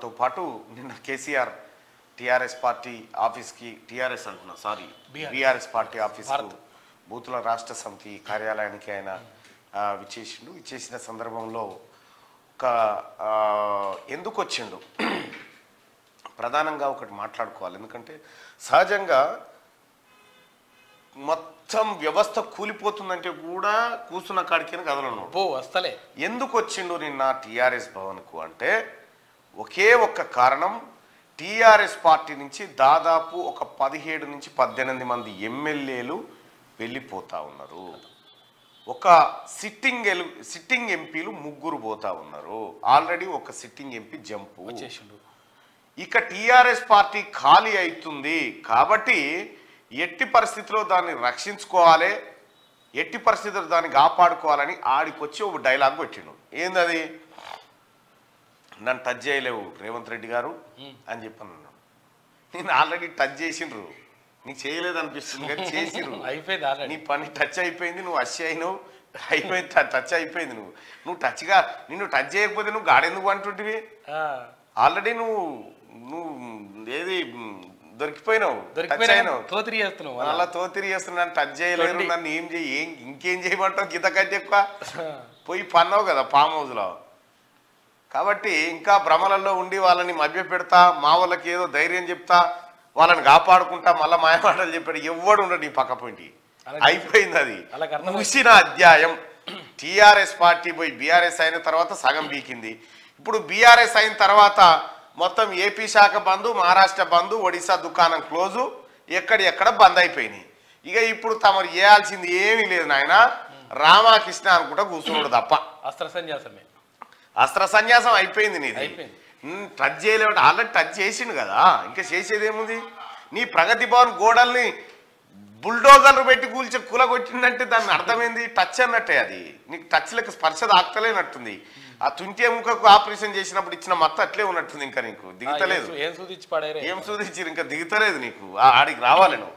దాంతో పాటు నిన్న కేసీఆర్ టీఆర్ఎస్ పార్టీ ఆఫీస్కి టీఆర్ఎస్ అంటున్నా సారీ బీఆర్ఎస్ పార్టీ ఆఫీస్కు బూతుల రాష్ట్ర సమితి కార్యాలయానికి ఆయన విచ్చేసిండు. విచ్చేసిన సందర్భంలో ఒక ఎందుకు వచ్చిండు ప్రధానంగా ఒకటి మాట్లాడుకోవాలి. ఎందుకంటే సహజంగా మొత్తం వ్యవస్థ కూలిపోతుందంటే కూడా కూర్చున్న కాడికి కదలను వస్తలే. ఎందుకు వచ్చిండు నిన్న టీఆర్ఎస్ భవన్కు అంటే ఒకే ఒక్క కారణం, టీఆర్ఎస్ పార్టీ నుంచి దాదాపు ఒక 17 నుంచి 18 మంది ఎమ్మెల్యేలు వెళ్ళిపోతా ఉన్నారు. ఒక సిట్టింగ్ ఎంపీలు 3 పోతా ఉన్నారు. ఆల్రెడీ ఒక సిట్టింగ్ ఎంపీ జంపు చేసిండు. ఇక టీఆర్ఎస్ పార్టీ ఖాళీ అవుతుంది కాబట్టి ఎట్టి పరిస్థితిలో దాన్ని రక్షించుకోవాలి, ఎట్టి పరిస్థితుల్లో దాన్ని కాపాడుకోవాలని ఆడికొచ్చి ఒక డైలాగ్ పెట్టిండు. ఏందది? నన్ను టచ్ చేయలేవు రేవంత్ రెడ్డి గారు అని చెప్పాను. నేను ఆల్రెడీ టచ్ చేసిండ్రు, నీకు చేయలేదు అనిపిస్తుంది కానీ చేసిర్రు. నీ పని టచ్ అయిపోయింది, నువ్వు అస్సి అయినావు, అయిపోయింది, టచ్ అయిపోయింది. నువ్వు టచ్గా నిన్ను టచ్ చేయకపోతే నువ్వు గాడెందుకు అంటుంటివి? ఆల్రెడీ నువ్వు ఏది దొరికిపోయినావు, టచ్ అయినావు, అలా తోతిరి చేస్తున్నాను, టచ్ చేయలేరు, నన్ను ఏం చేయి, ఇంకేం చేయమంటావు? గీత కంటే ఎక్కువ పోయి పన్నావు కదా ఫామ్ హౌస్లో. కాబట్టి ఇంకా భ్రమలలో ఉండి వాళ్ళని మభ్య పెడతా, మా వాళ్ళకి ఏదో ధైర్యం చెప్తా, వాళ్ళని కాపాడుకుంటా, మళ్ళీ మాయమాటలు చెప్పాడు. ఎవడు ఉండడు ఈ పక్క పోయింటి. అయిపోయింది, అది ముగిసిన అధ్యాయం. టీఆర్ఎస్ పార్టీ పోయి బీఆర్ఎస్ అయిన తర్వాత సగం బీకింది. ఇప్పుడు బీఆర్ఎస్ అయిన తర్వాత మొత్తం ఏపీ శాఖ బంద్, మహారాష్ట్ర బంద్, ఒడిశా దుకాణం క్లోజు, ఎక్కడ బంద్ అయిపోయినాయి. ఇక ఇప్పుడు తమరు చేయాల్సింది ఏమీ లేదు నాయన, రామకృష్ణ అనుకుంటా కూర్చున్నాడు తప్ప. అస్త్ర సన్యాసం అయిపోయింది నీది. టచ్ చేయలేవు, ఆల్రెడీ టచ్ చేసిండు కదా, ఇంకా చేసేది ఏముంది? నీ ప్రగతి భవన్ గోడల్ని బుల్డోజర్లు పెట్టి కూలగొట్టిందంటే దాన్ని అర్థమైంది టచ్ అన్నట్టే. అది నీకు టచ్ లెక్క స్పర్శ తాకుతలేనట్టుంది. ఆ తుంటే ముఖకు ఆపరేషన్ చేసినప్పుడు ఇచ్చిన మత్త అట్లే ఉన్నట్టుంది. ఇంకా నీకు దిగుతలేదు. ఏం సూదించారు? ఇంకా దిగుతలేదు నీకు, ఆడికి రావాలి నువ్వు.